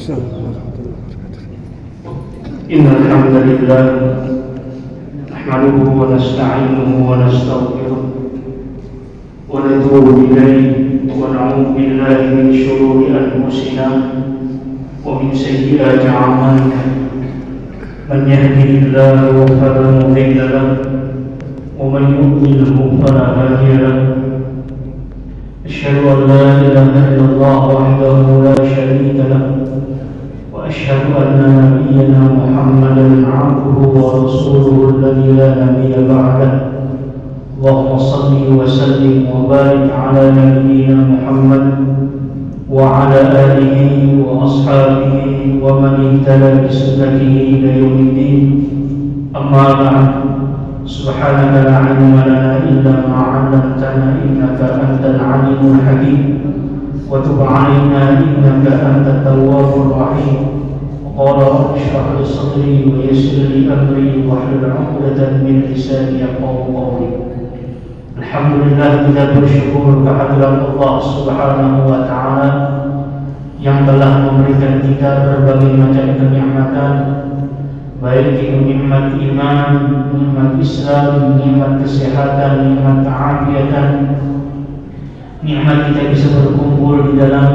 إن الحمد لله نحمده ونستعينه ونستغفره ونتوب إليه ونعوذ بالله من شرور أنفسنا ومن سيئات أعمالنا من يهده الله فلا مضل له ومن يضلله فلا هادي له أشهد أن لا إله إلا الله وحده لا شريك له وأشهد أن نبينا محمدا عبده ورسوله الذي لا نبي بعده اللهم صل وسلم وبارك على نبينا محمد وعلى آله وأصحابه ومن اهتدى بسنته إلى يوم الدين أما بعد سبحانك لا علم لنا إلا ما علمتنا إنك أنت العليم الحكيم وتب علينا إنك أنت التواب الرحيم وقال رب اشرح لي صدري ويسر لي أمري واحلل عقدة من لساني يفقهوا قولي. Alhamdulillah, kita bersyukur kehadirat Allah Subhanahu wa Ta'ala yang telah memberikan kita berbagai macam kenikmatan, baik itu nikmat iman, nikmat Islam, nikmat kesehatan, nikmat keafiatan, nikmat kita bisa berkumpul di dalam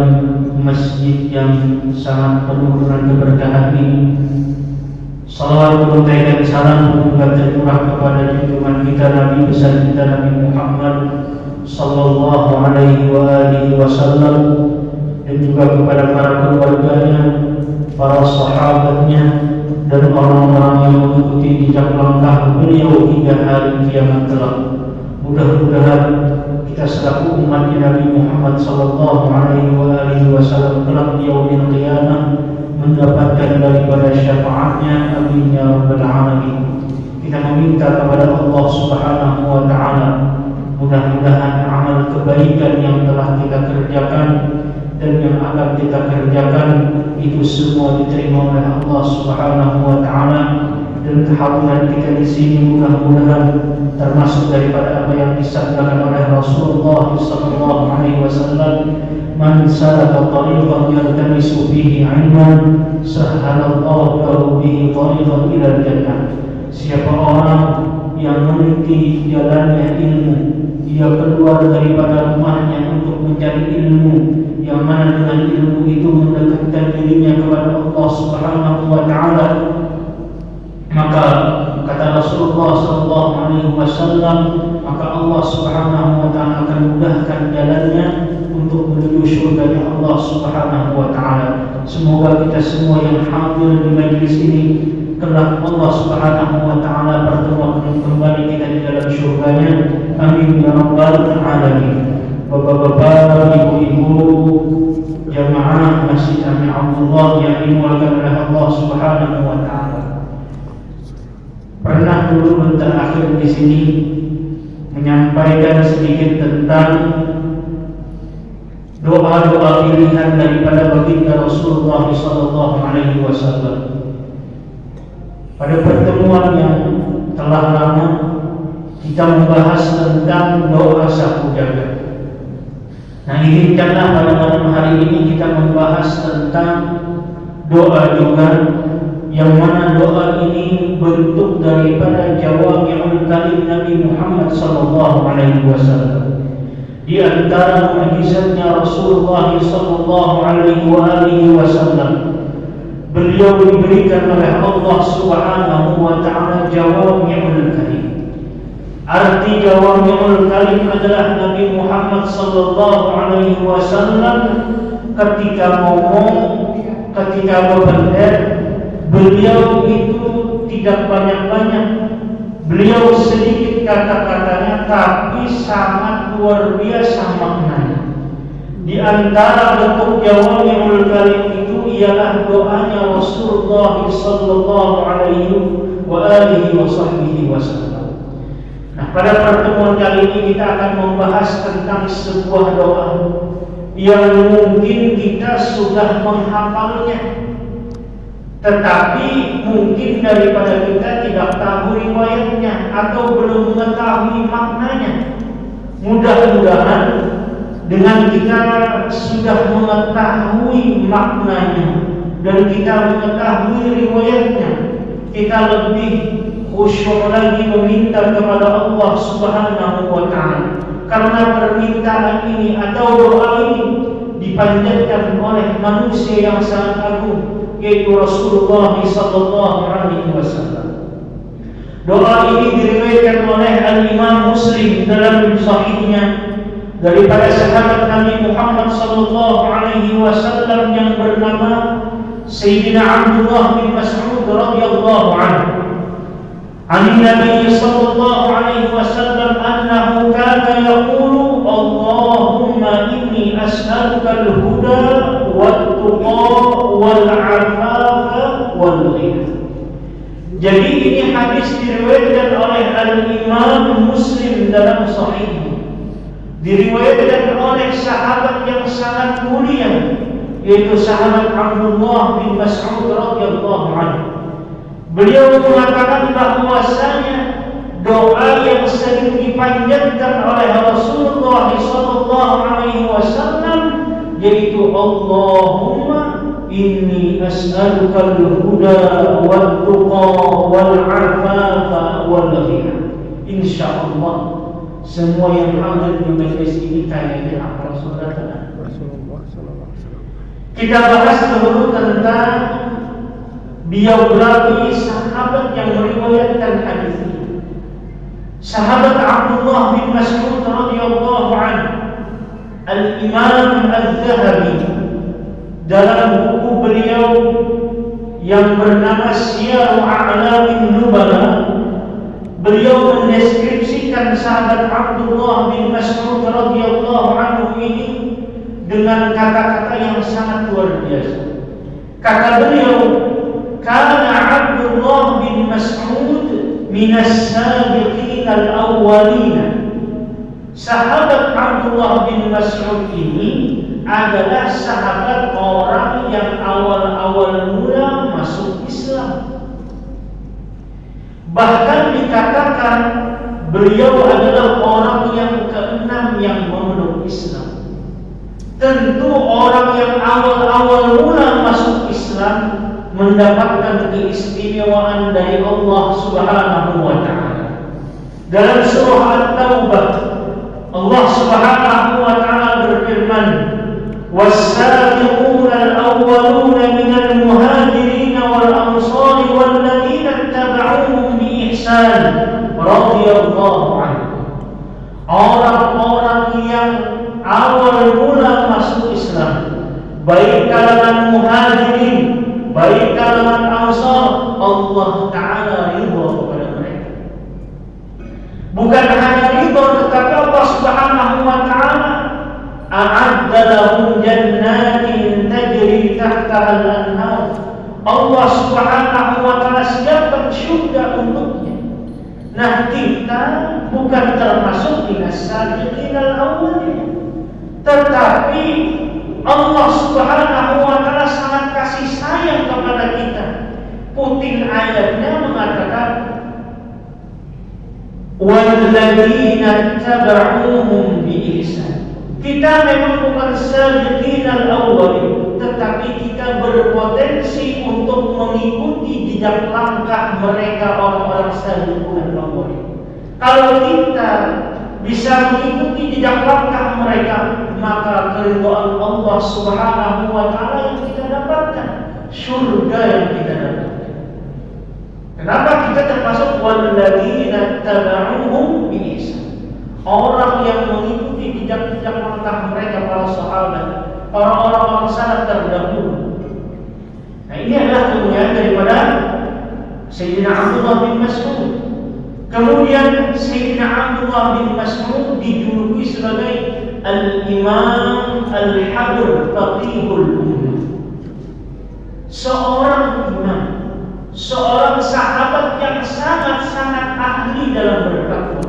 masjid yang sangat penuh dengan keberkahan ini. Salawat dan salam semoga tercurah kepada junjungan kita Nabi besar kita Nabi Muhammad sallallahu alaihi wasallam dan juga kepada para keluarganya, para sahabatnya dan orang-orang yang mengikuti jejak langkah beliau hingga hari kiamat kelak. Mudah-mudahan kita selaku umatnya Nabi Muhammad sallallahu alaihi wasallam kelak di yaumil qiyamah mendapatkan daripada syafaatnya, amin ya rabbal alamin. Kita meminta kepada Allah Subhanahu wa Ta'ala, mudah-mudahan amal kebaikan yang telah kita kerjakan dan yang akan kita kerjakan itu semua diterima oleh Allah Subhanahu wa Ta'ala, dan kehadiran kita di sini mudah-mudahan termasuk daripada apa yang disabdakan oleh Rasulullah sallallahu alaihi wasallam, man salaka tariqan yaltamisu fihi 'ilman sahhalallahu lahu bihi tariqan ila jannah. Siapa orang yang meniti jalannya ilmu, ia keluar daripada rumahnya untuk mencari ilmu, yang mana dengan ilmu itu mendekatkan dirinya kepada Allah Subhanahu wa Ta'ala, maka kata Rasulullah sallallahu alaihi wasallam, maka Allah Subhanahu wa Ta'ala akan mudahkan jalannya untuk menuju surga Allah Subhanahu wa Ta'ala. Semoga kita semua yang hadir di majlis ini kelak Allah Subhanahu wa Ta'ala pertemukan kembali kita di dalam surganya, amin ya rabbal alamin. Bapak-bapak, ibu-ibu, jamaah Masjid Amin Abdullah yang dimuliakan oleh Allah Subhanahu wa Ta'ala. Pernah dulu bentar akhir di sini menyampaikan sedikit tentang doa-doa pilihan daripada baginda Rasulullah sallallahu alaihi wasallam. Pada pertemuan yang telah lama kita membahas tentang doa sapu jagat. Nah, izinkanlah pada malam hari ini kita membahas tentang doa juga, yang mana doa ini bentuk daripada jawami'ul kalim Nabi Muhammad sallallahu alaihi wasallam. Di antara mukjizatnya Rasulullah sallallahu alaihi wasallam, beliau diberikan oleh Allah Subhanahu wa Ta'ala jawami'ul kalim. Arti jawami'ul kalim adalah Nabi Muhammad sallallahu alaihi wasallam ketika ngomong, ketika berpendapat, beliau itu tidak banyak-banyak, beliau sedikit kata-katanya tapi sangat luar biasa maknanya. Di antara bentuk jawami'ul kalim itu ialah doanya Rasulullah sallallahu alaihi wasallam. Nah, pada pertemuan kali ini kita akan membahas tentang sebuah doa yang mungkin kita sudah menghafalnya, tetapi mungkin daripada kita tidak tahu riwayatnya atau belum mengetahui maknanya. Mudah-mudahan dengan kita sudah mengetahui maknanya, dan kita mengetahui riwayatnya, kita lebih khusyuk lagi meminta kepada Allah Subhanahu wa Ta'ala, karena permintaan ini atau doa ini dipanjatkan oleh manusia yang sangat agung, yaitu Rasulullah sallallahu alaihi wasallam. Doa ini diriwayatkan oleh Al-Imam Muslim dalam sahihnya daripada sahabat Nabi Muhammad sallallahu alaihi wasallam yang bernama Sayyidina Abdullah bin Mas'ud radhiyallahu anhu. An Nabi sallallahu alaihi wasallam annahu kana yaqulu Allahumma inni as'aluka al-huda wat-tuqa wal-'afafa wal-ghina. Jadi ini hadis diriwayatkan oleh Al-Imam Muslim dalam sahihnya. Diriwayatkan oleh sahabat yang sangat mulia, yaitu sahabat Abdullah bin Mas'ud radhiyallahu anhu. Beliau mengatakan bahwasanya doa yang sering dipanjatkan oleh Rasulullah sallallahu alaihi wasallam yaitu Allahumma inni as'aluka al-huda wat-tuqa wal-'afafa wal-ghina. Insyaallah semua yang hadir di majelis ini kayaknya hafal surah Rasulullah sallallahu alaihi wasallam. Kita bahas dulu tentang biografi sahabat yang meriwayatkan hadis ini. Sahabat Abdullah bin Mas'ud radhiyallahu anhu, Al-Imam Az-Zahabi dalam buku beliau yang bernama Syiar A'lamin Nubala, beliau mendeskripsikan sahabat Abdullah bin Mas'ud radhiyallahu anhu ini dengan kata-kata yang sangat luar biasa. Kata beliau, kana Abdullah bin Mas'ud minas sabiqin al-awwalin. Sahabat Abdullah bin Mas'ud ini adalah sahabat orang yang awal-awal mula masuk Islam. Bahkan dikatakan beliau adalah orang yang keenam yang memeluk Islam. Tentu orang yang awal-awal mula masuk Islam mendapatkan keistimewaan dari Allah Subhanahu wa Ta'ala. Dalam surah At-Taubah, Allah Subhanahu wa Ta'ala berfirman, "Was-sabiquna al-awwaluna minal muhajirin wal ansari wal ladzina ittaba'uuhum bi ihsan radhiyallahu anhum." Orang-orang yang awal mula masuk Islam, baik kalangan muhajirin, baik kalangan ansar, Allah Ta'ala ridha kepada mereka. Bukan hanya ridha, tetapi Allah Subhanahu wa Ta'ala a'adda lahum jannatin tajri tahtaha al-anhar. Allah Subhanahu wa Ta'ala siapkan syurga untuknya. Nah, kita bukan termasuk minas sabiqin al-awwalin, tetapi Allah Subhanahu wa Ta'ala sangat kasih sayang kepada kita. Putin ayatnya mengatakan, walladzina taba'uuhum bi ihsan. Kita memang bukan sabiqin al-awwalin, tetapi kita berpotensi untuk mengikuti jejak langkah mereka orang-orang sabiqin al-awwalin. Kalau kita bisa mengikuti jejak langkah mereka, maka keridhaan Allah Subhanahu wa Ta'ala yang kita dapatkan, surga yang kita dapatkan. Kenapa kita termasuk walladzina taba'uuhum bi ihsan? Orang yang mengikuti jejak-jejak langkah mereka, para sahabat, para orang-orang salaf terdahulu. Nah, ini adalah kemuliaan daripada Sayyidina Abdullah bin Mas'ud. Kemudian Sayyidina Abdullah bin Mas'ud dijuluki sebagai Al-Imam Al-Habr Faqihul Ummah. Seorang imam, seorang sahabat yang sangat-sangat ahli dalam bertakwa.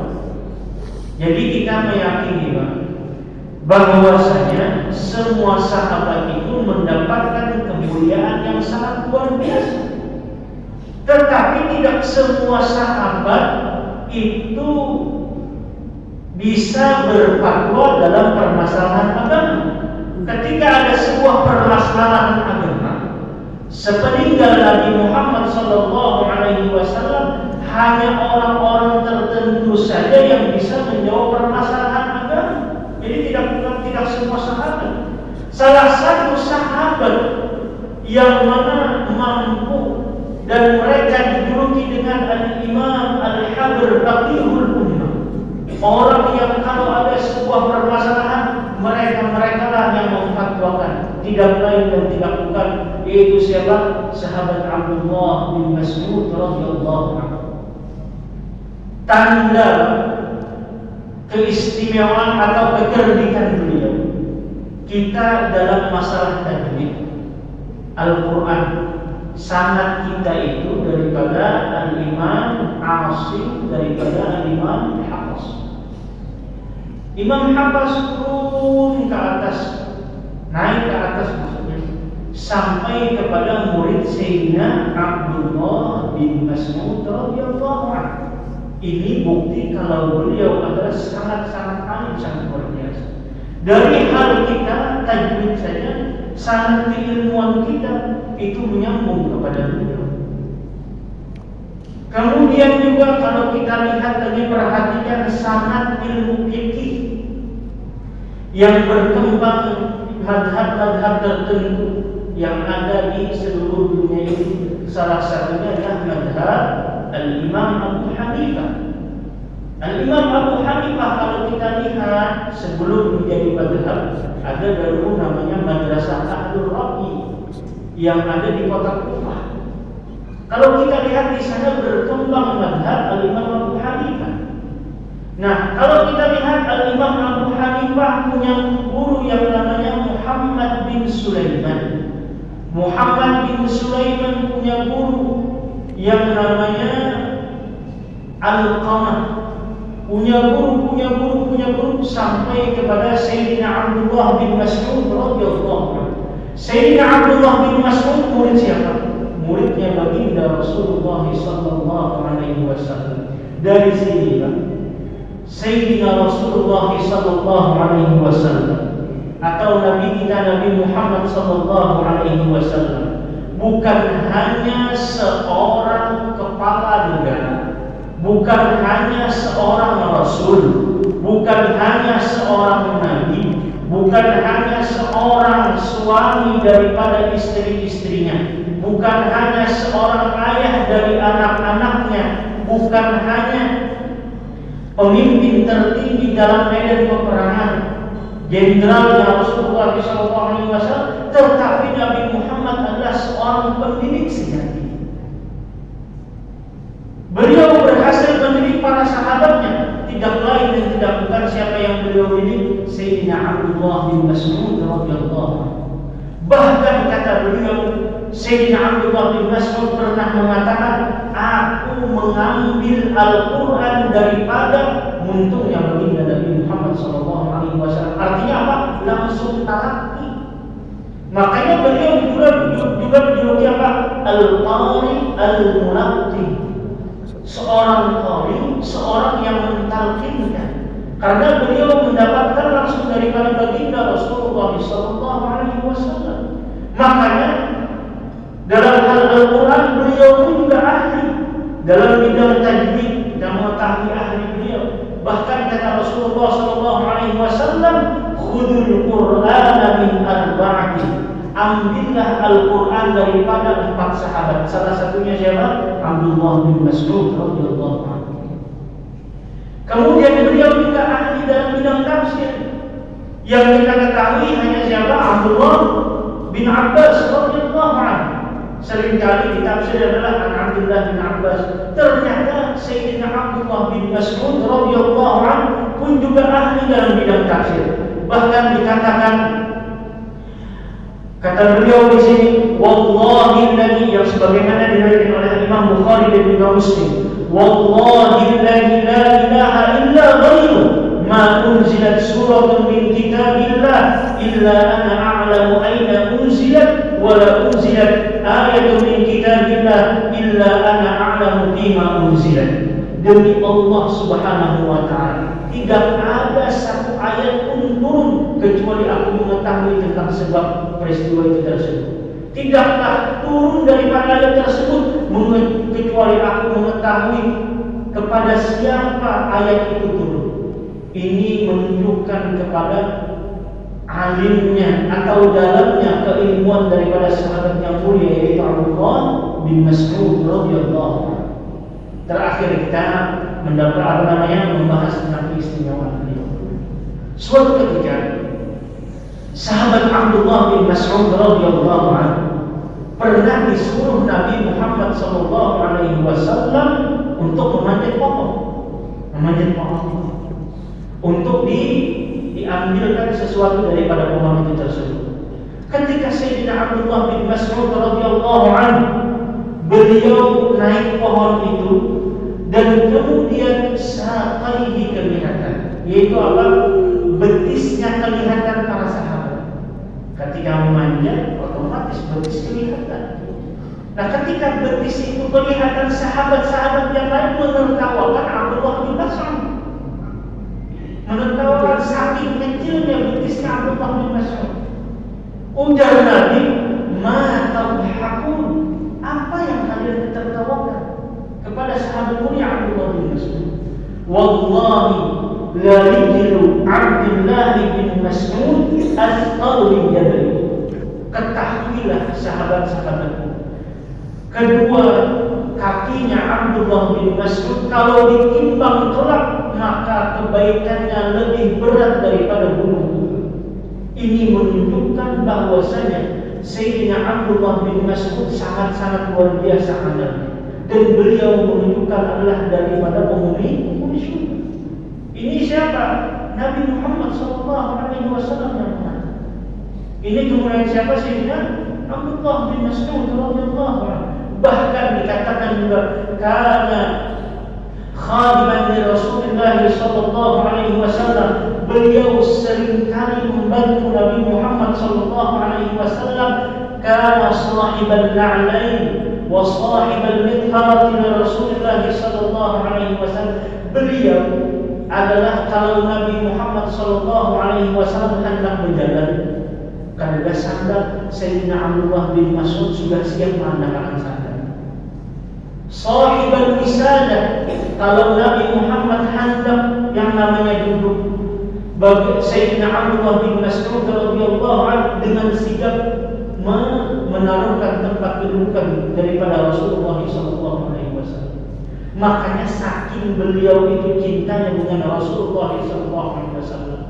Jadi kita meyakini bahwasanya semua sahabat itu mendapatkan kemuliaan yang sangat luar biasa. Tetapi tidak semua sahabat itu bisa berfatwa dalam permasalahan agama. Ketika ada sebuah permasalahan agama, Sepeninggal Nabi Muhammad sallallahu alaihi wasallam hanya orang-orang tertentu saja yang bisa menjawab permasalahan agama. Jadi tidak semua sahabat. Salah satu sahabat yang mana mampu dan mereka dijuluki dengan Al-Imam Al-Habr Faqihul Ummah. Orang yang kalau ada sebuah permasalahan mereka lah yang memfatwakan, tidak lain dan tidak bukan, yaitu siapa? Sahabat Abdullah bin Mas'ud radhiyallahu anhu. Tanda keistimewaan atau kecerdikan beliau, kita dalam masalah tajwid Al-Quran sanad kita itu daripada Al-Imam Asim, daripada Al-Imam Hafs. Imam Hafs turun ke atas, naik ke atas maksudnya, sampai kepada murid Sayyidina Abdullah bin Mas'ud radhiyallahu anhu. Ini bukti kalau beliau adalah sangat-sangat alim, sangat luar biasa. Dari hal kita tajwid saja, sanad keilmuan kita itu menyambung kepada beliau. Kemudian juga kalau kita lihat lagi, perhatikan sanad ilmu fikih yang berkembang, madhab-madhab tertentu yang ada di seluruh dunia ini. Salah satunya adalah madhab Al-Imam Abu Hanifah. Al-Imam Abu Hanifah kalau kita lihat sebelum menjadi madhab, ada dulu namanya Madrasah Ahlul Ra'i yang ada di kota Kufah. Kalau kita lihat di sana berkembang madhab Al-Imam Abu Hanifah. Nah, kalau kita lihat Al-Imam Abu Hanifah punya guru yang namanya Muhammad bin Sulaiman. Muhammad bin Sulaiman punya guru yang namanya Al-Qamah. Punya guru sampai kepada Sayyidina Abdullah bin Mas'ud radhiyallahu anhu. Sayyidina Abdullah bin Mas'ud murid siapa? Muridnya baginda Rasulullah sallallahu alaihi wasallam. Dari sini Sayyidina Rasulullah sallallahu alaihi wasallam atau Nabi kita Nabi Muhammad sallallahu alaihi wasallam bukan hanya seorang kepala negara, bukan hanya seorang rasul, bukan hanya seorang nabi, bukan hanya seorang suami daripada istri-istrinya, bukan hanya seorang ayah dari anak-anaknya, bukan hanya pemimpin tertinggi dalam medan peperangan, jenderal Rasulullah SAW, tetapi Nabi Muhammad adalah seorang pendidik sejati. Beliau berhasil mendidik para sahabatnya, tidak lain dan tidak bukan siapa yang beliau didik, Sayyidina Abdullah bin Mas'ud radhiyallahu anhu. Bahkan kata beliau, Sayyidina Abdullah bin Mas'ud pernah mengatakan, aku mengambil Al-Quran daripada muntungnya baginda Nabi Muhammad SAW. Artinya apa? Langsung talaki. Makanya beliau juga dijuluki apa? Al-Qari Al-Mulaqqi. Seorang qari, seorang yang mentalkinkan. Karena beliau mendapatkan langsung daripada baginda Rasulullah SAW. Makanya dalam hal Al-Quran beliau juga ahli. Dalam bidang tajwid dan mengetahui ahli beliau. Bahkan kata Rasulullah SAW, khudul Qur'ana min arba'ati. Ambillah Al-Quran daripada 4 sahabat. Salah satunya siapa? Abdullah bin Mas'ud radhiyallahu anhu. Kemudian beliau juga ahli dalam bidang tafsir. Yang kita ketahui hanya siapa? Abdullah bin Abbas radhiyallahu anhu. Seringkali ditafsir adalah an Abdullah bin Abbas. Ternyata Sayyidina Abdullah bin Mas'ud radhiyallahu anhu pun juga ahli dalam bidang tafsir. Bahkan dikatakan, kata beliau di sini, wallahi alladzi, yang sebagaimana diriwayatkan oleh Imam Bukhari dan Imam Muslim, wallahi alladzi la ilaha illa ghairuh, ma unzilat suratun min kitabillah illa ana a'lamu aina unzilat wa la unzilat ayatun min kitabillah illa ana a'lamu bima unzilat. Demi Allah Subhanahu wa ta'ala, tidak ada satu ayat pun turun kecuali aku mengetahui tentang sebab peristiwa itu tersebut. Tidaklah turun daripada ayat tersebut kecuali aku mengetahui kepada siapa ayat itu turun. Ini menunjukkan kepada alimnya atau dalamnya keilmuan daripada sahabat yang mulia, yaitu Abdullah bin Mas'ud radhiyallahu anhu. Terakhir kita membahas tentang keistimewaan beliau. Suatu ketika sahabat Abdullah bin Mas'ud radhiyallahu anhu pernah disuruh Nabi Muhammad sallallahu alaihi wasallam untuk memanjat pohon, untuk diambilkan sesuatu daripada pohon itu tersebut. Ketika Sayyidina Abdullah bin Mas'ud radhiyallahu anhu beliau naik pohon itu dan kemudian saqaihi kelihatan, yaitu apa? Betisnya kelihatan para sahabat. Ketika memanjat, otomatis betis kelihatan. Nah, ketika betis itu kelihatan, sahabat-sahabat yang lain menertawakan Abdullah bin Mas'ud. Menertawakan saking kecilnya betisnya Abdullah bin Mas'ud. Ujar Nabi, "Ma tadhakun?" Apa yang kalian tertawakan? Kepada sahabat mulia Abdullah bin Mas'ud. "Wallahi la rijlu Abdullah bin Mas'ud asqalu min jabal." Ketahuilah sahabat-sahabatku, kedua kakinya Abdullah bin Mas'ud kalau ditimbang kelak maka kebaikannya lebih berat daripada gunung. Ini menunjukkan bahwasanya Sayyidina Abdullah bin Mas'ud sangat-sangat luar biasa amalnya, dan beliau menunjukkan adalah daripada penghuni surga. Ini siapa? Nabi Muhammad SAW yang mengatakan. Ini kemudian siapa? Sayyidina Abdullah bin Mas'ud radhiyallahu anhu. Bahkan dikatakan juga karena khadiman li Rasulullah sallallahu alaihi wasallam, beliau seringkali membantu Nabi Muhammad sallallahu alaihi wasallam. Kana sahiban na'lain wa sahiban midharati li Rasulullah sallallahu alaihi wasallam. Beliau adalah kalau Nabi Muhammad sallallahu alaihi wasallam hendak berjalan, karena sandal Sayyidina Abdullah bin Mas'ud sudah siap mengandalkan sandal. Sahibul wisadah, kalau Nabi Muhammad hendak yang namanya duduk, bagi Sayyidina Abdullah bin Mas'ud radhiyallahu anhu dengan sigap menaruhkan tempat kedudukan daripada Rasulullah sallallahu alaihi wasallam. Makanya saking beliau itu cintanya dengan Rasulullah sallallahu alaihi wasallam.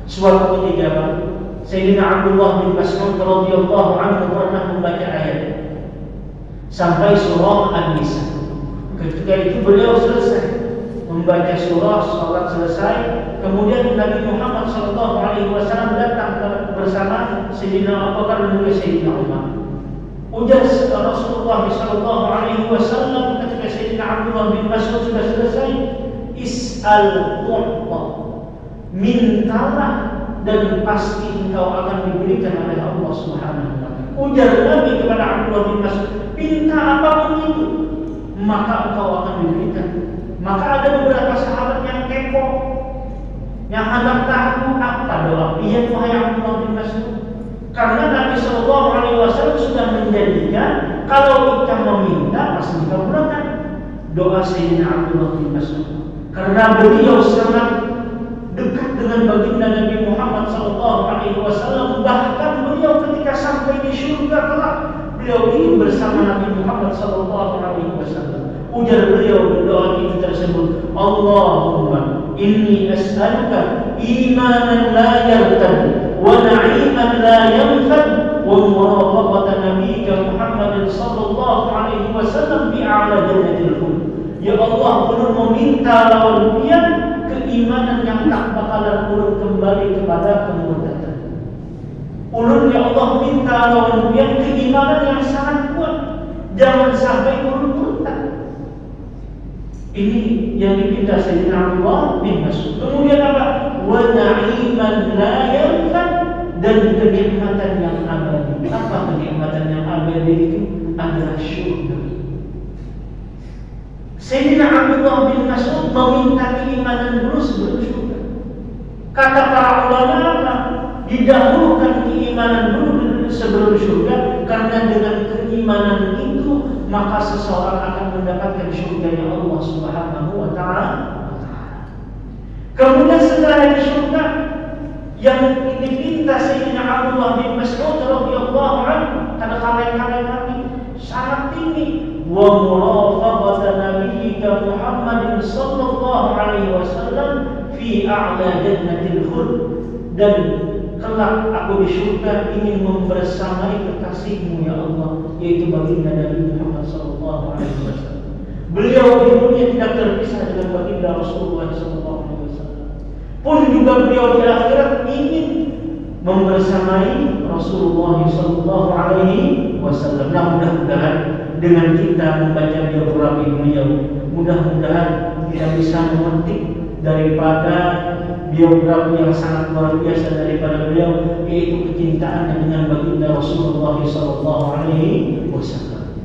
Suatu ketika Sayyidina Abdullah bin Mas'ud radhiyallahu anhu pernah membaca ayat sampai surah An-Nisa. Ketika itu beliau selesai membaca surah, salat selesai, kemudian Nabi Muhammad sallallahu alaihi wasallam datang bersama Sayyidina Abu Bakar dan juga Sayyidina Umar. Ujar Rasulullah sallallahu alaihi wasallam ketika Sayyidina Abdullah bin Mas'ud sudah selesai, "Is'al tu'ta." Mintalah dan pasti engkau akan diberikan oleh Allah Subhanahu wa taala. Ujar Nabi kepada Abdullah bin Mas'ud, "Minta apapun itu, maka engkau akan diberikan." Maka ada beberapa sahabat yang kepo, yang hendak tahu apa doa. Iya, wahai Abdullah bin Mas'ud, karena Nabi sallallahu alaihi wasallam sudah menjanjikan kalau kita meminta pasti dikabulkan. Doa Sayyidina Abdullah bin Mas'ud, karena beliau sangat dekat dengan baginda Nabi Muhammad sallallahu alaihi wasallam. Bahkan beliau ketika sampai di surga kelak, beliau ingin bersama Nabi Muhammad sallallahu alaihi wasallam. Ujar beliau berdoa ini tersebut, "Allahumma inni as'aluka imanan la yartad wa na'iman la yanfad wa murafaqata nabiyyika Muhammad sallallahu alaihi wasallam bi a'la jannatil khuld." Ya Allah, ulun meminta lawan dia keimanan yang tak bakalan ulun kembali kepada kemurtatan. Ulun ya Allah minta lawan dia keimanan yang sangat kuat, jangan sampai ulun murtad. Ini yang diminta Sayyidina Abdullah bin Mas'ud. Kemudian apa? Wa na'iman la yanfad, dan kenikmatan yang abadi. Apa kenikmatan yang abadi itu? Adalah syurga. Sayyidina Abdullah bin Mas'ud meminta keimanan dulu sebelum syurga. Kata para ulama apa? Didahulukan keimanan dulu sebelum syurga, karena dengan keimanan itu maka seseorang akan mendapatkan surganya Allah Subhanahu wa Ta'ala. Kemudian setelah di surga yang dipinta Sayyidina Abdullah bin Mas'ud radhiyallahu anhu, karena kalian kami sangat tinggi, wa murafaqata nabiyyika Muhammadin sallallahu alaihi wasallam fi a'la jannatil khuld, dan kelak aku di surga ingin membersamai kekasihmu ya Allah, yaitu baginda Nabi Muhammad sallallahu alaihi wasallam. Beliau di dunia tidak terpisah dengan baginda Rasulullah sallallahu alaihi wasallam. Pun juga beliau di akhirat ingin membersamai Rasulullah sallallahu alaihi wasallam. Nah, mudah-mudahan dengan kita membaca biografi beliau, mudah-mudahan kita bisa memetik daripada biografi yang sangat luar biasa daripada beliau, yaitu kecintaannya dengan baginda Rasulullah sallallahu alaihi wasallam.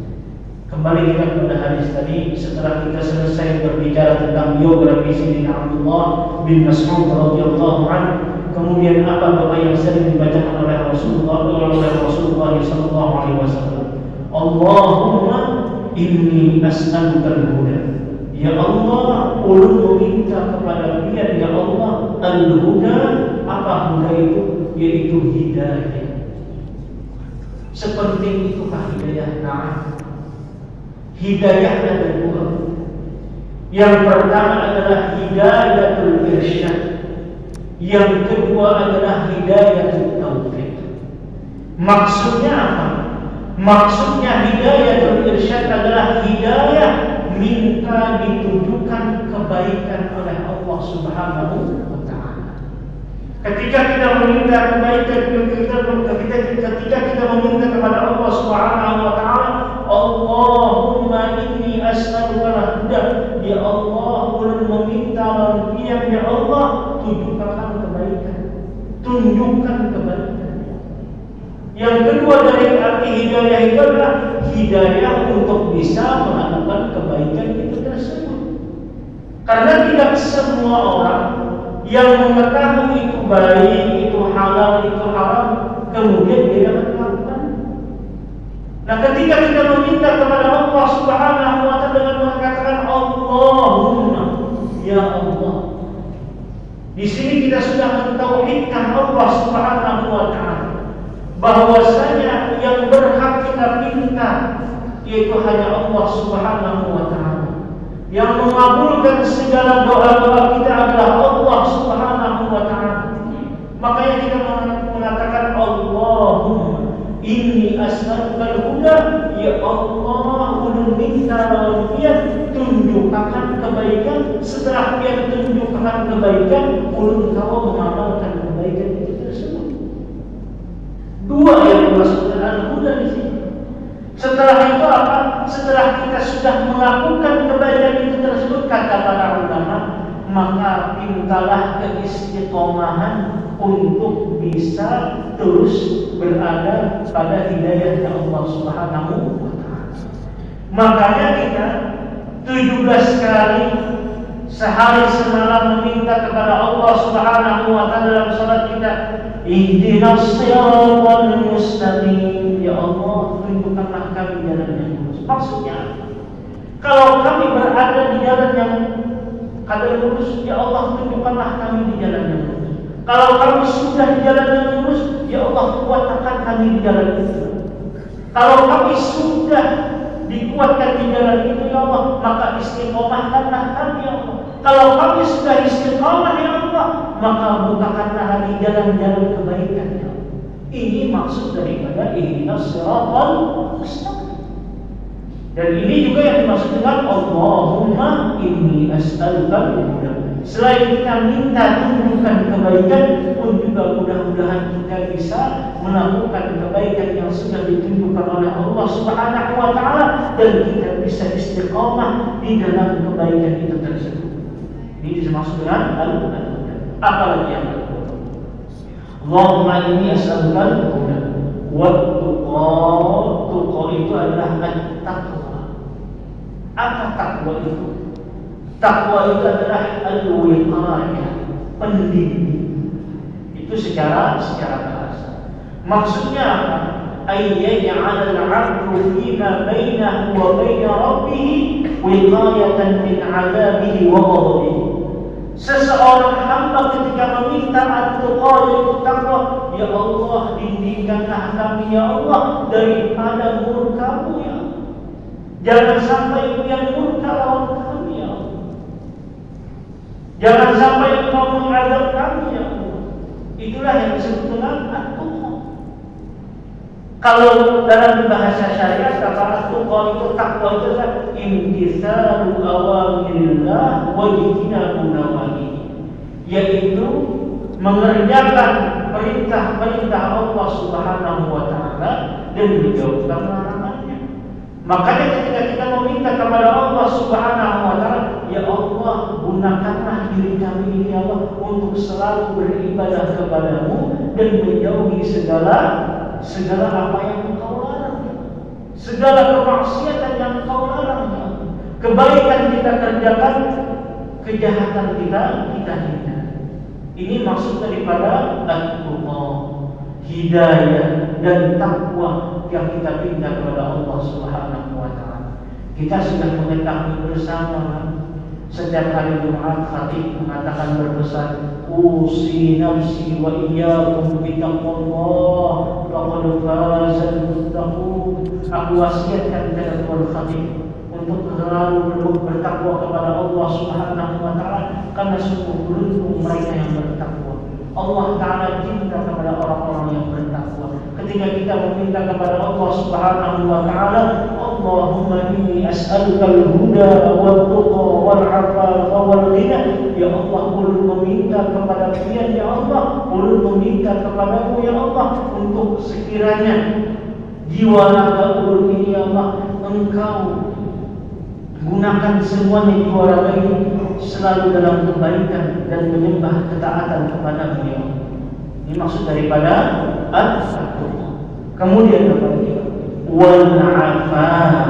Kembali kita kepada hadis tadi, setelah kita selesai berbicara tentang biografi Sayyidina Abdullah bin Mas'ud radhiyallahu anhu, kemudian apa doa yang sering dibacakan oleh Rasulullah sallallahu alaihi wasallam? Allahumma inni as'alukal huda. Ya Allah, ulun meminta kepada Dia, ya Allah, al-huda. Apa huda itu? Yaitu hidayah. Sepenting itukah hidayah? Nah, hidayah ada dua. Yang pertama adalah hidayatul irsyad, yang kedua adalah hidayatul taufik. Maksudnya apa? Maksudnya hidayatul irsyad adalah hidayah minta ditujukan kebaikan oleh Allah Subhanahu wa Ta'ala. Ketika kita meminta kebaikan, ketika kita meminta kepada Allah Subhanahu wa Ta'ala, Allahumma inni as'aluka huda, ya Allah, ulun meminta lampian, ya Allah, tunjukkan kebaikan, tunjukkan kebaikan. Yang kedua dari arti hidayah itu adalah hidayah untuk bisa melakukan kebaikan itu tersebut. Karena tidak semua orang yang mengetahui itu baik, itu halal, itu haram, kemudian dia dapat melakukan. Nah, ketika kita meminta kepada Allah Subhanahu wa Ta'ala dengan mengatakan Allahumma, ya Allah, di sini kita sudah mentauhidkan Allah Subhanahu wa Ta'ala, bahwasanya yang berhak kita minta yaitu hanya Allah Subhanahu wa Ta'ala. Yang mengabulkan segala doa-doa kita adalah Allah Subhanahu wa Ta'ala. Makanya kita mengatakan Allahumma inni as'alukal huda, ya Allah, ulun minta lampian, tunjukkan kebaikan. Setelah dia tunjukkan kebaikan, ulun kau mengamalkan kebaikan itu tersebut. Dua yang dimaksudkan al-huda di sini. Setelah itu apa? Setelah kita sudah melakukan kebaikan itu tersebut, kata para ulama, maka mintalah keistiqomahan untuk bisa terus berada pada hidayah Allah Subhanahu wa Ta'ala. Makanya kita 17 kali sehari semalam meminta kepada Allah Subhanahu wa Ta'ala dalam salat kita, ihdinas siratal mustaqim, ya Allah, tunjukkanlah kami jalan yang lurus. Maksudnya apa? Kalau kami berada di jalan yang lurus, ya Allah, tunjukkanlah kami di jalan yang lurus. Kalau kami sudah di jalan yang lurus, ya Allah, kuatkan kami di jalan itu. Kalau kami sudah dikuatkan di jalan itu, ya Allah, maka istiqomahkanlah kami, ya Allah. Kalau kami sudah istiqomah, ya Allah, maka bukakanlah lagi jalan-jalan kebaikan, ya Allah. Ini maksud daripada ihdinas siratal mustaqim. Dan ini juga yang dimaksud dengan Allahumma inni as'alukal huda. Selain kita minta tunjukkan kebaikan, pun juga mudah-mudahan kita bisa melakukan kebaikan yang sudah ditunjukkan oleh Allah Subhanahu wa Ta'ala, dan kita bisa istiqomah di dalam kebaikan itu tersebut. Ini dimaksud dengan al-huda. Apalagi yang kedua, Allahumma inni as'alukal huda wa tuqa. Tuqa itu adalah at-taqwa. Apa takwa itu? Takwa itu adalah al-wiqayah, pendidik. Itu secara bahasa. Maksudnya apa? ay yaj'al al-'abdu fima bainahu wa bain rabbih wiqayatan min 'adzabihi wa ghadabihi. Seseorang hamba ketika meminta at-tuqa yaitu takwa, ya Allah bimbingkanlah kami ya Allah daripada murka-Mu ya Allah. Jangan sampai Engkau murka lawan kami ya Allah. Jangan sampai Engkau mengadab kami ya Allah. Itulah yang disebut dengan at-tuqa. Kalau dalam bahasa syariat kata at-tuqa itu takwa itu adalah imtitsalu awamirillah wa ijtinabu nawahi, yaitu mengerjakan perintah-perintah Allah Subhanahu wa taala dan menjauhkan larangannya. Makanya ketika kita meminta kepada Allah Subhanahu wa taala, ya Allah gunakanlah diri kami ini ya Allah untuk selalu beribadah kepadamu dan menjauhi segala apa yang Engkau larang, segala kemaksiatan yang Engkau larang. Kebaikan kita kerjakan, kejahatan kita hindari. Ini maksud daripada at-tuqa, hidayah dan takwa yang kita minta kepada Allah Subhanahu wa taala. Kita sudah mengetahui bersama setiap hari Jumat khatib mengatakan berpesan, usi nafsi wa iyyakum bittaqwallah faqad fazal muttaqun. Aku wasiatkan kepada tuan khatib untuk selalu bertakwa kepada Allah Subhanahu wa taala, karena sungguh beruntung mereka yang bertakwa. Allah taala cinta kepada orang-orang yang bertakwa. Ketika kita meminta kepada Allah Subhanahu wa taala, Allahumma inni as'aluka al-huda wat-tuqa wal-'afafa wal-ghina, ya Allah ulun meminta kepada Kalian ya Allah, ulun meminta kepadamu ya Allah untuk sekiranya jiwa raga ulun ini ya Allah Engkau gunakan semuanya jiwa raga ini selalu dalam kebaikan dan menyembah ketaatan kepada-Mu ya Allah. Ini maksud daripada at-tuqa. Kemudian apa lagi? Wal-'afaf.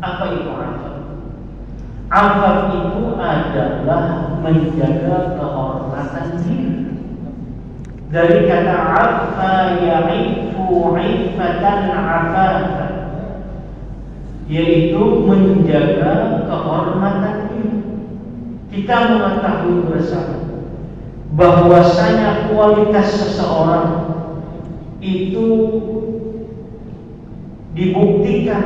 Apa itu afaf? Afaf itu adalah menjaga kehormatan diri. Dari kata afa ya'ifu 'ifatan 'afafan, yaitu menjaga kehormatan diri. Kita mengetahui bersama bahwasanya kualitas seseorang itu dibuktikan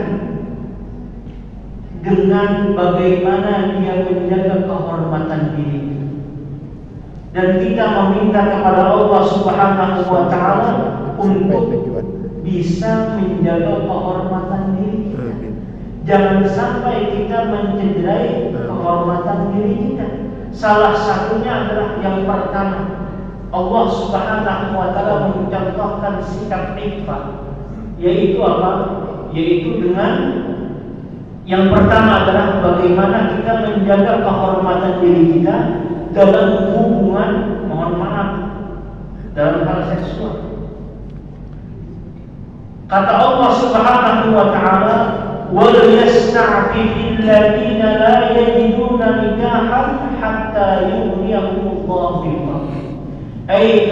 dengan bagaimana dia menjaga kehormatan diri. Dan kita meminta kepada Allah Subhanahu wa taala untuk bisa menjaga kehormatan diri kita. Jangan sampai kita mencederai kehormatan diri kita. Salah satunya adalah yang pertama, Allah Subhanahu wa taala mencontohkan sikap iffah, yaitu apa? Yaitu dengan yang pertama adalah bagaimana kita menjaga kehormatan diri kita dalam hubungan, mohon maaf, dalam hal seksual. Kata Allah Subhanahu wa taala, وَلْيَسْتَعْفِفِ الَّذِينَ لَا يَجِدُونَ نِكَاحًا حَتَّى يُغْنِيَهُمُ اللَّهُ مِنْ فَضْلِهِ.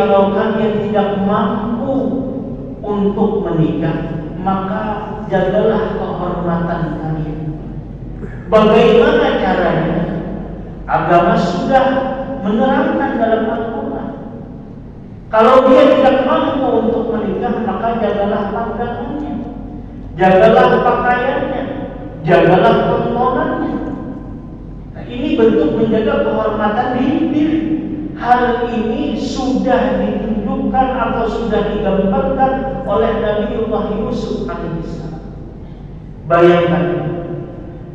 Kalau kalian tidak mampu untuk menikah, maka jagalah kehormatan kalian. Bagaimana caranya? Agama sudah menerangkan dalam Al-Quran. Kalau dia tidak mampu untuk menikah, maka jagalah pandangannya, jagalah pakaiannya, jagalah tontonannya. Nah, ini bentuk menjaga kehormatan diri. Hal ini sudah ditunjukkan atau sudah digambarkan oleh Nabiullah Yusuf alaihissalam. Bayangkan,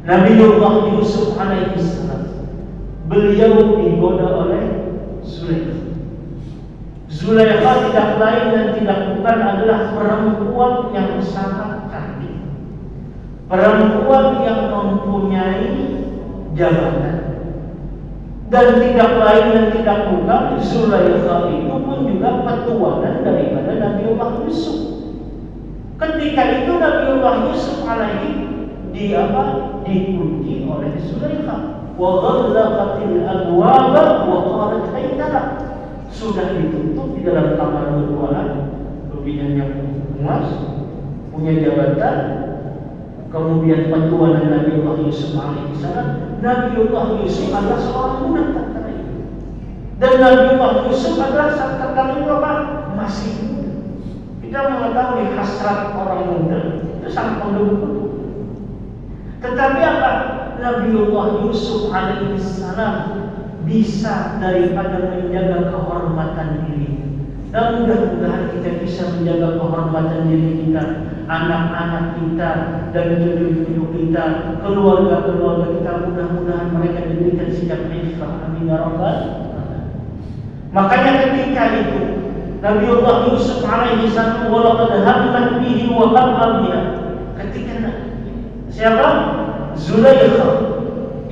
Nabiullah Yusuf alaihissalam, beliau digoda oleh Zulaikha. Zulaikha tidak lain dan tidak bukan adalah perempuan yang sangat cantik, perempuan yang mempunyai jabatan, dan tidak lain dan tidak bukan Zulaikha itu pun juga petuanan daripada Nabiullah Yusuf. Ketika itu Nabiullah Yusuf dikunci oleh Zulaikha. Wa ghallaqatil abwaba wa qalat haytala. Sudah ditutup di dalam kamar berduaan, berbinanya Mas, punya jabatan, kemudian pertuanan Nabiullah Yusuf alaihissalam. Nabiullah Yusuf adalah seorang budak tak terakhir, dan Nabiullah Yusuf adalah saat terkali apa? Masih muda. Kita mengetahui hasrat orang muda itu sangat mendukung. Tetapi apa? Nabiullah Yusuf alaihissalam bisa daripada menjaga kehormatan diri. Dan mudah-mudahan kita bisa menjaga kehormatan diri kita, anak-anak kita, dan cucu-cucu kita, keluarga-keluarga kita. Mudah-mudahan mereka diberikan sikap iffah. Amin ya rabbal alamin. Makanya ketika itu Nabiullah Yusuf alaihissalam walaqad hammat bihi wa hamma biha. Ketika siapa? Zulaikha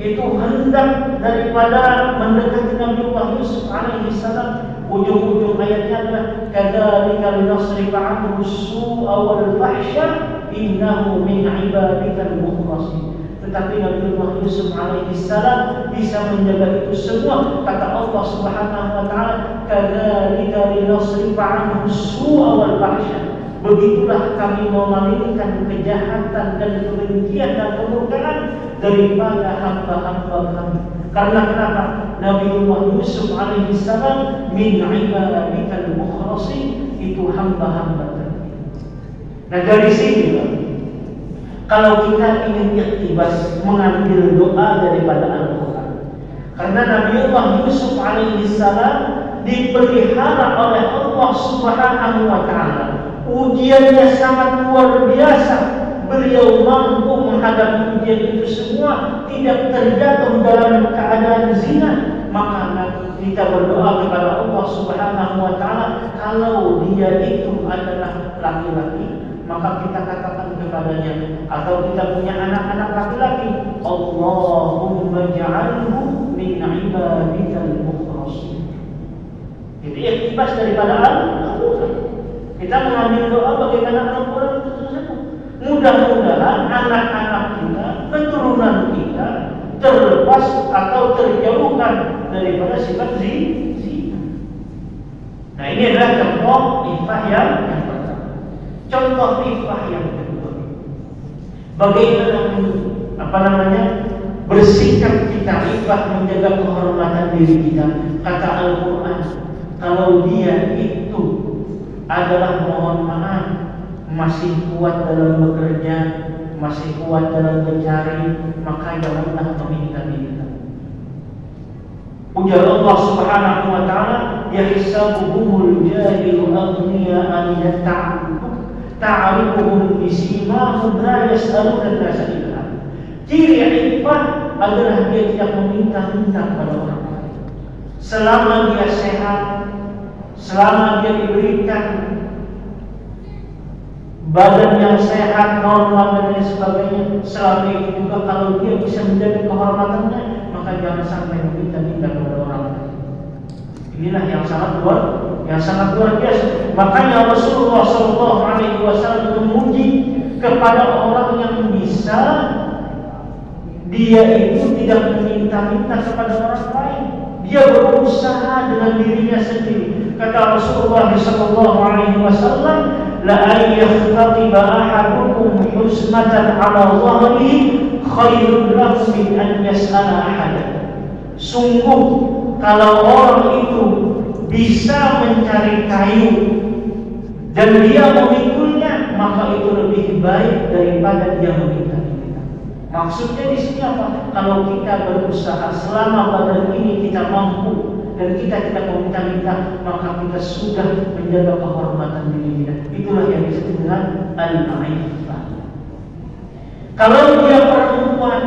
itu hendak daripada mendekati Nabiullah Yusuf alaihissalam. Ujung-ujung ayatnya adalah kadzalika linasrifa anhu as-su'a wal fahsya innahu min ibadikal mukhlasin. Tetapi Nabiullah Yusuf alaihissalam bisa menjaga itu semua. Kata Allah Subhanahu wa taala, kadzalika linasrifa anhu as-su'a wal fahsya. Begitulah kami memalingkan kejahatan dan kebencian dan kemurkaan daripada hamba-hamba kami. Karena kenapa? Nabiullah Yusuf alaihissalam min ibadikal mukhlasin, itu hamba-hamba kami. Nah dari sini kalau kita ingin iktibas mengambil doa daripada Al-Quran, karena Nabiullah Yusuf alaihissalam dipelihara oleh Allah Subhanahu wa taala. Ujiannya sangat luar biasa. Beliau mampu menghadapi ujian itu semua, tidak terjatuh dalam keadaan zina. Maka kita berdoa kepada Allah Subhanahu wa taala, kalau dia itu adalah laki-laki, maka kita katakan kepadanya, atau kita punya anak-anak laki-laki, Allahumma ja'alhu min ibadikal mukhlasin. Jadi iktibas daripada Al-Quran. Kita mengambil doa bagaimana Al-Quran itu tersebut. Mudah-mudahan anak-anak kita, keturunan kita terlepas atau terjauhkan daripada sifat zina. Nah ini adalah contoh iffah yang pertama. Contoh iffah yang kedua, bagaimana bersikap kita iffah menjaga kehormatan diri kita. Kata Al-Quran, kalau dia itu adalah, mohon maaf, masih kuat dalam bekerja, masih kuat dalam mencari, maka janganlah meminta-minta. Ujar Allah Subhanahu wa taala, yahsabuhumul jahilu aghniya an ta'rifuhum bisimahum la yas'aluna an-nasa ilham. Ciri iffah adalah dia tidak meminta-minta kepada orang lain. Selama dia sehat, selama dia diberikan badan yang sehat, normal dan lain sebagainya, selama itu juga kalau dia bisa menjaga kehormatannya, maka jangan sampai meminta-minta kepada orang lain. Inilah yang sangat luar biasa. Makanya Rasulullah SAW memuji kepada orang yang bisa dia itu tidak meminta-minta kepada orang lain. Dia berusaha dengan dirinya sendiri. Kata Rasulullah SAW, la ayyakhtatiba ahadukum husnatan ala dhahrihi khairun lahu min an yas'ala ahadan. Sungguh kalau orang itu bisa mencari kayu dan dia memikulnya, maka itu lebih baik daripada dia meminta. Maksudnya di sini apa? Kalau kita berusaha selama badan ini kita mampu dan kita tidak meminta-minta, maka kita sudah menjaga kehormatan diri kita. Itulah yang disebut dengan al-ma'ifah. Kalau dia perempuan,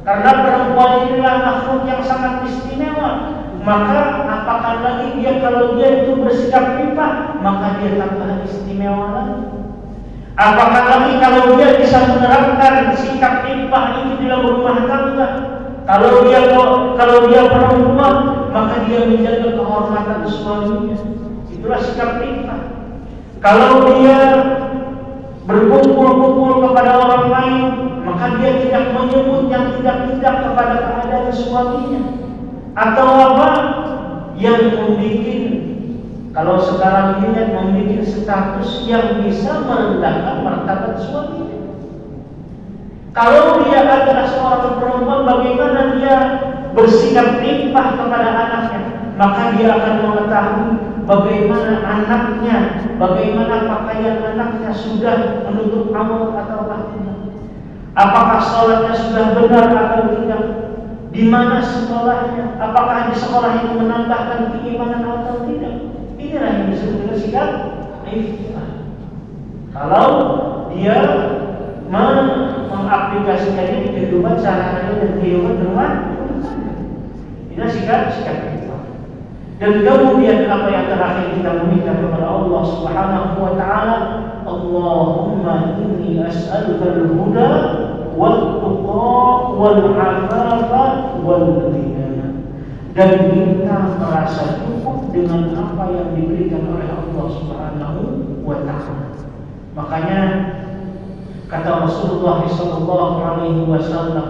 karena perempuan inilah makhluk yang sangat istimewa, maka apakah lagi dia kalau dia itu bersikap iffah, maka dia tambah istimewa lagi. Apakah lagi kalau dia bisa menerapkan sikap iffah itu di dalam rumah tangga? Kalau dia perempuan, maka dia menjaga kehormatan suaminya. Itulah sikap iffah. Kalau dia berkumpul-kumpul kepada orang lain, maka dia tidak menyebut yang tidak-tidak kepada keadaan suaminya. Atau apa yang membuat Kalau sekarang ini memiliki status yang bisa merendahkan martabat suaminya. Kalau dia adalah seorang perempuan, bagaimana dia bersikap limpah kepada anaknya, maka dia akan mengetahui bagaimana anaknya, bagaimana pakaian anaknya sudah menutup aurat atau tidak. Apakah sholatnya sudah benar atau tidak? Di mana sekolahnya? Apakah di sekolah itu menambahkan keimanan atau tidak? Inilah yang disebut dengan sikap iffah. Kalau dia mengaplikasikan ini di kehidupan sehari-hari dan kehidupan rumah, inilah sikap iffah. Dan kemudian apa yang terakhir kita meminta kepada Allah Subhanahu wa taala, Allahumma inni as'aluka al-huda wal-tuqa wal-'afafa wal-ghina. Dan minta merasa cukup dengan apa yang diberikan oleh Allah Subhanahu wa taala. Makanya kata Rasulullah sallallahu alaihi wasallam,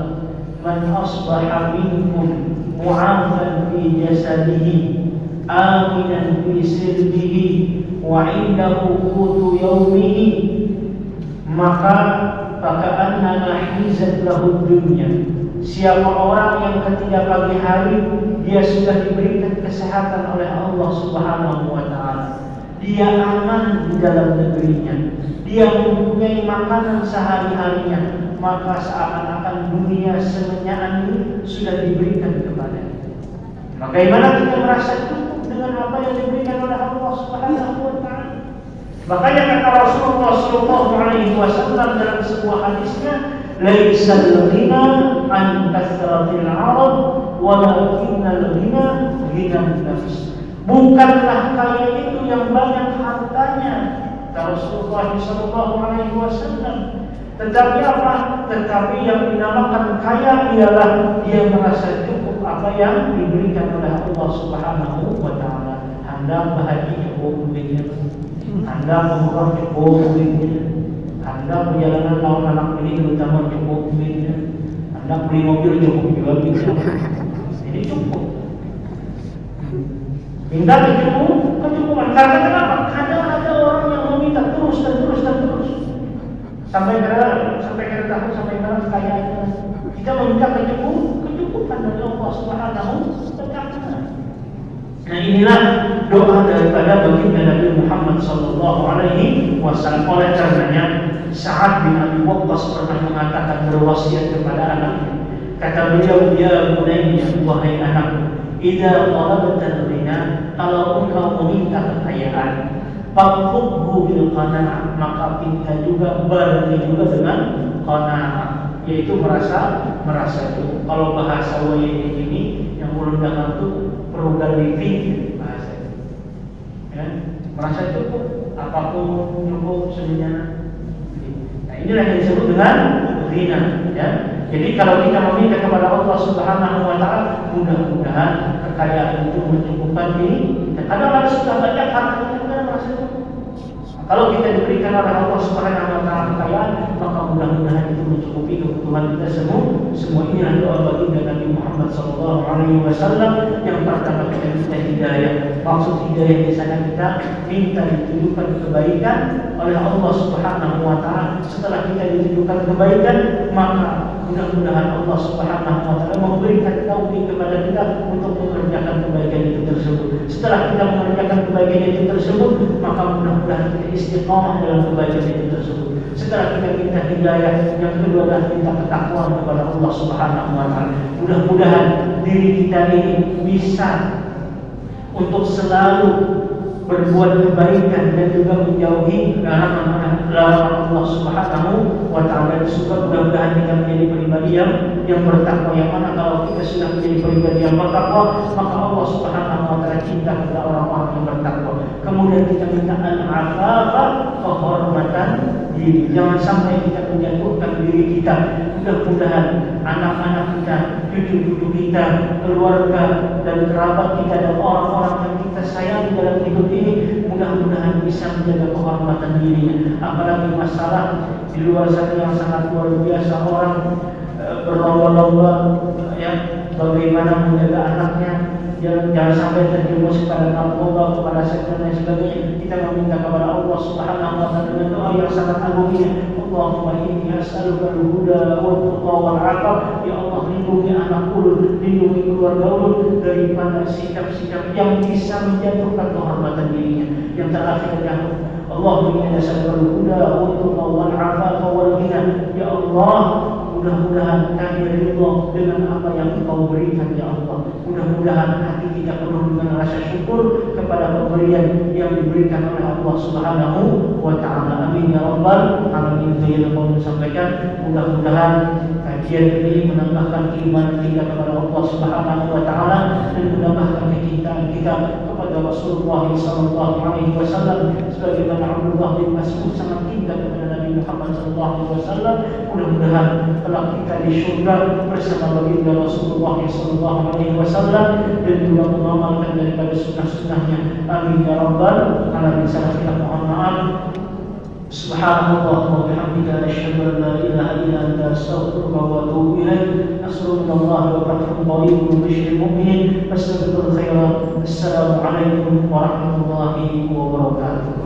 "Man asbaha minkum mu'afan fi jasadihi, aminan fi sirbihi, wa 'indahu qutu yaumihi, maka faka'annama hizat lahu dunya." Siapa orang yang ketika pagi hari dia sudah diberikan kesehatan oleh Allah Subhanahu wa taala, dia aman di dalam negerinya, dia mempunyai makanan sehari-harinya, maka seakan-akan dunia semuanya ini sudah diberikan kepadanya. Bagaimana kita merasa cukup dengan apa yang diberikan oleh Allah Subhanahu wa taala? Makanya kata Rasulullah sallallahu alaihi wasallam dalam sebuah hadisnya, "Laisal ghina an kasratil 'arab, walakinnal ghina ghinan nafs." Bukanlah kaya itu yang banyak hartanya, kata Rasulullah sallallahu alaihi wasallam. Tetapi apa? Tetapi yang dinamakan kaya ialah dia merasa cukup apa yang diberikan oleh Allah Subhanahu wa taala. Anda bahagia cukup dunia, Anda umrah cukup dunia, Anda perjalanan lawan anak ini terutama cukup dunia, Anda beli mobil cukup juga bisa. Ini cukup. Minta kecukupan. Karena kenapa? Ada orang yang meminta terus dan terus dan terus. Sampai kita tahu sampai kaya. Kita meminta kecukupan dari Allah Subhanahu wa taala. Nah, inilah doa daripada baginda Nabi Muhammad sallallahu alaihi wasallam. Oleh karenanya Sa'ad bin Abi Waqqas pernah mengatakan, berwasiat kepada anaknya. Kata beliau, "Ya bunayya, wahai anakku, idza talabta al-ghina, kalau engkau meminta kekayaan, faqubhu bil qanaah, maka minta juga barengi juga dengan qanaah, yaitu merasa cukup." Kalau bahasa WY ini yang merendahkan itu prerogatif bahasa, ya, merasa cukup, apapun cukup semuanya. Nah, inilah yang disebut dengan ghina, ya. Jadi kalau kita meminta kepada Allah Subhanahu wa taala, mudah-mudahan kekayaan itu mencukupkan diri kita. Kadang-kadang sudah banyak harta kita merasa cukup. Kalau kita diberikan oleh Allah Subhanahu wa taala kekayaan, maka mudah-mudahan itu mencukupi kebutuhan kita semua. Inilah doa baginda Nabi Muhammad sallallahu alaihi wasallam. Yang pertama kita minta hidayah. Maksud hidayah di sana kita minta ditujukan kebaikan oleh Allah Subhanahu wa taala. Setelah kita ditujukan kebaikan, maka mudah-mudahan Allah Subhanahu wa taala memberikan taufik kepada kita untuk mengerjakan kebaikan itu tersebut. Setelah kita mengerjakan kebaikan itu tersebut, maka mudah-mudahan kita istiqamah dalam kebaikan itu tersebut. Setelah kita minta hidayah, yang kedua adalah minta ketakwaan kepada Allah Subhanahu wa taala. Mudah-mudahan diri kita ini bisa untuk selalu berbuat kebaikan dan juga menjauhi larangan Allah Subhanahu wa taala. Juga mudah-mudahan kita menjadi pribadi yang bertakwa. Yang mana kalau kita sudah menjadi pribadi yang bertakwa, maka Allah Subhanahu wa taala cinta kepada orang-orang yang bertakwa. Kemudian kita minta al-afafa, kehormatan diri. Jangan sampai kita menjatuhkan diri kita. Mudah-mudahan anak-anak kita, cucu-cucu kita, keluarga dan kerabat kita dan orang-orang yang kita sayangi dalam hidup ini, mudah-mudahan bisa menjaga kehormatan dirinya. Apalagi masalah di luar sana yang sangat luar biasa, orang berlomba-lomba, ya, bagaimana menjaga anaknya jangan sampai terjerumus kepada narkoba, kepada seks dan sebagainya. Kita meminta kepada Allah Subhanahu wa taala dengan doa yang sangat agung ini. Allahumma inni as'aluka al-huda wal tuqa wal 'afaf. Ya Allah, lindungi anak ulun, lindungi keluarga ulun daripada sikap-sikap yang bisa menjatuhkan kehormatan dirinya. Yang terakhir yang Allahumma inni as'aluka al-huda wal tuqa wal 'afaf wal ghina. Ya Allah, mudah-mudahan kami ridha dengan apa yang Engkau berikan, ya Allah. Mudah-mudahan hati kita penuh dengan rasa syukur kepada pemberian yang diberikan oleh Allah Subhanahu wa taala. Amin ya rabbal alamin. Itu yang mau disampaikan. Mudah-mudahan kajian ini menambahkan keimanan kita kepada Allah Subhanahu wa taala dan menambahkan kecintaan kita kepada Rasulullah sallallahu alaihi wasallam, sebagaimana Abdullah bin Mas'ud sangat cinta kepada Nabi Muhammad sallallahu alaihi wasallam. Mudah-mudahan kelak kita di surga bersama baginda Rasulullah sallallahu alaihi wasallam dan juga mengamalkan daripada sunnah-sunnahnya. Amin ya rabbal alamin. Salah kita mohon maaf. Subhanallah wa bihamdika asyhadu an la ilaha illa anta astaghfiruka wa atubu ilaik. Nasrullah wa fathun qaribun bishri mu'minin. Fastaghfirul khairat. Assalamu alaikum warahmatullahi wabarakatuh.